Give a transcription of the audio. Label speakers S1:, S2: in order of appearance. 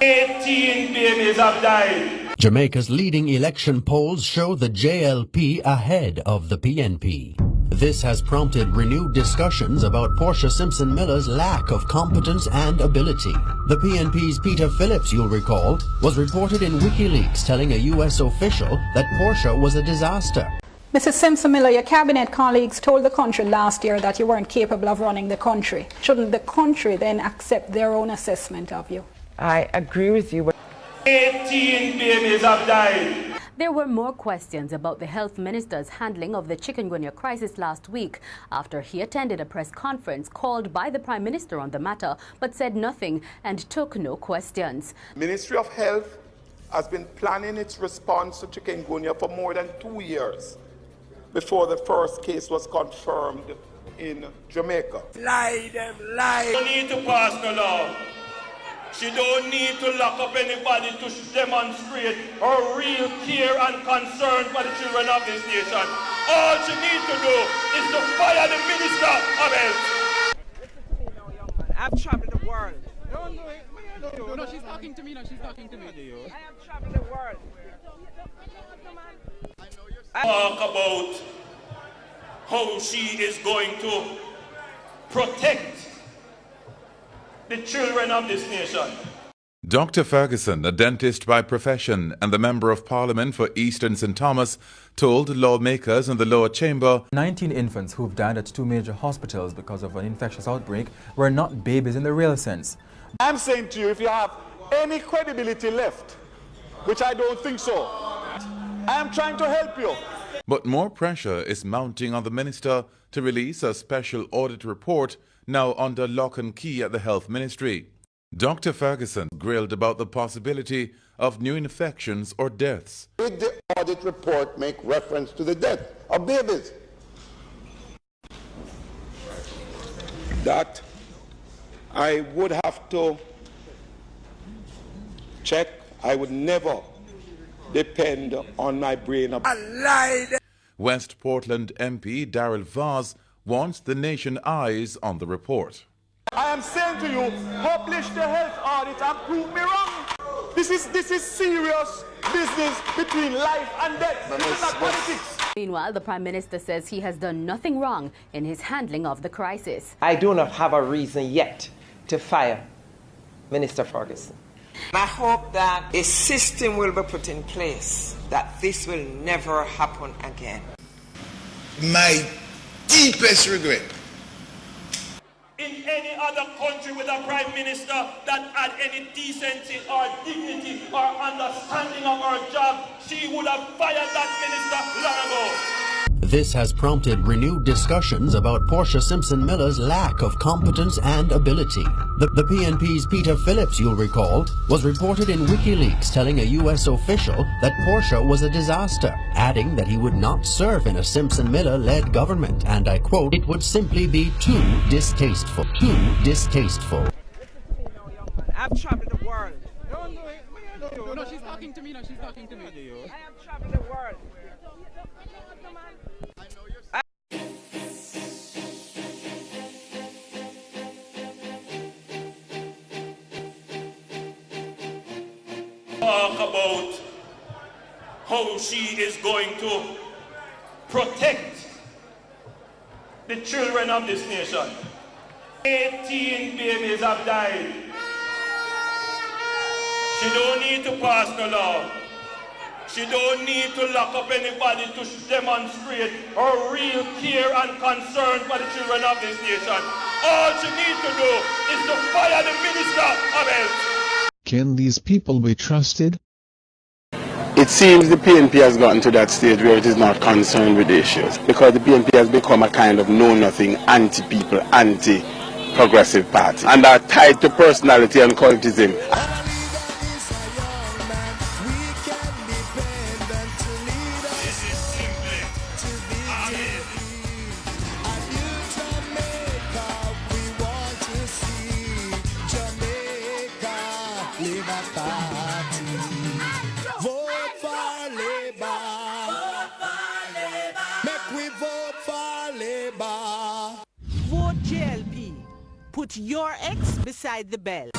S1: 18 babies have died.
S2: Jamaica's leading election polls show the JLP ahead of the PNP. This has prompted renewed discussions about Portia Simpson Miller's lack of competence and ability. The PNP's Peter Phillips, you'll recall, was reported in WikiLeaks telling a U.S. official that Portia was a disaster.
S3: Mrs. Simpson Miller, your cabinet colleagues told the country last year that you weren't capable of running the country. Shouldn't the country then accept their own assessment of you?
S4: I agree with you.
S1: 18 babies have died.
S5: There were more questions about the health minister's handling of the chikungunya crisis last week after he attended a press conference called by the Prime Minister on the matter, but said nothing and took no questions.
S6: Ministry of Health has been planning its response to chikungunya for more than 2 years before the first case was confirmed in Jamaica.
S1: Lie them, lie. You need to pass the law. She don't need to lock up anybody to demonstrate her real care and concern for the children of this nation. All she needs to do is to fire the Minister of Health.
S4: Listen to me now, young man. I've traveled the world.
S7: No, she's talking to me. No, she's talking to me.
S4: I have traveled the world.
S1: Talk about how she is going to protect the children of this nation.
S8: Dr. Ferguson, a dentist by profession and the Member of Parliament for Eastern St. Thomas, told lawmakers in the lower chamber
S9: 19 infants who've died at 2 major hospitals because of an infectious outbreak were not babies in the real sense.
S6: I'm saying to you, if you have any credibility left, which I don't think so, I'm trying to help you.
S8: But more pressure is mounting on the minister to release a special audit report now under lock and key at the Health Ministry. Dr. Ferguson grilled about the possibility of new infections or deaths.
S6: Did the audit report make reference to the death of babies? That I would have to check. I would never depend on my brain.
S8: West Portland MP Darrell Vaz wants the nation eyes on the report.
S6: I am saying to you, publish the health audit and prove me wrong. This is serious business between life and death. This is not politics.
S5: Meanwhile, the Prime Minister says he has done nothing wrong in his handling of the crisis.
S4: I do not have a reason yet to fire Minister Ferguson. I hope that a system will be put in place that this will never happen again.
S10: My deepest regret.
S1: In any other country with a Prime Minister that had any decency or dignity or understanding of her job, she would have fired that minister long ago.
S2: This has prompted renewed discussions about Portia Simpson Miller's lack of competence and ability. The PNP's Peter Phillips, you'll recall, was reported in WikiLeaks telling a U.S. official that Portia was a disaster, adding that he would not serve in a Simpson Miller-led government, and I quote, "It would simply be too distasteful, too distasteful."
S4: Listen to me now, young man. I've traveled the world.
S7: No, she's talking to me. No, she's talking to me.
S4: I have traveled the world.
S1: Talk about how she is going to protect the children of this nation. 18 babies have died. She don't need to pass the law. She don't need to lock up anybody to demonstrate her real care and concern for the children of this nation. All she needs to do is to fire the Minister of Health.
S11: Can these people be trusted?
S6: It seems the PNP has gotten to that stage where it is not concerned with the issues, because the PNP has become a kind of know-nothing, anti-people, anti-progressive party, and are tied to personality and cultism.
S4: Vote JLP. Put your ex beside the bell.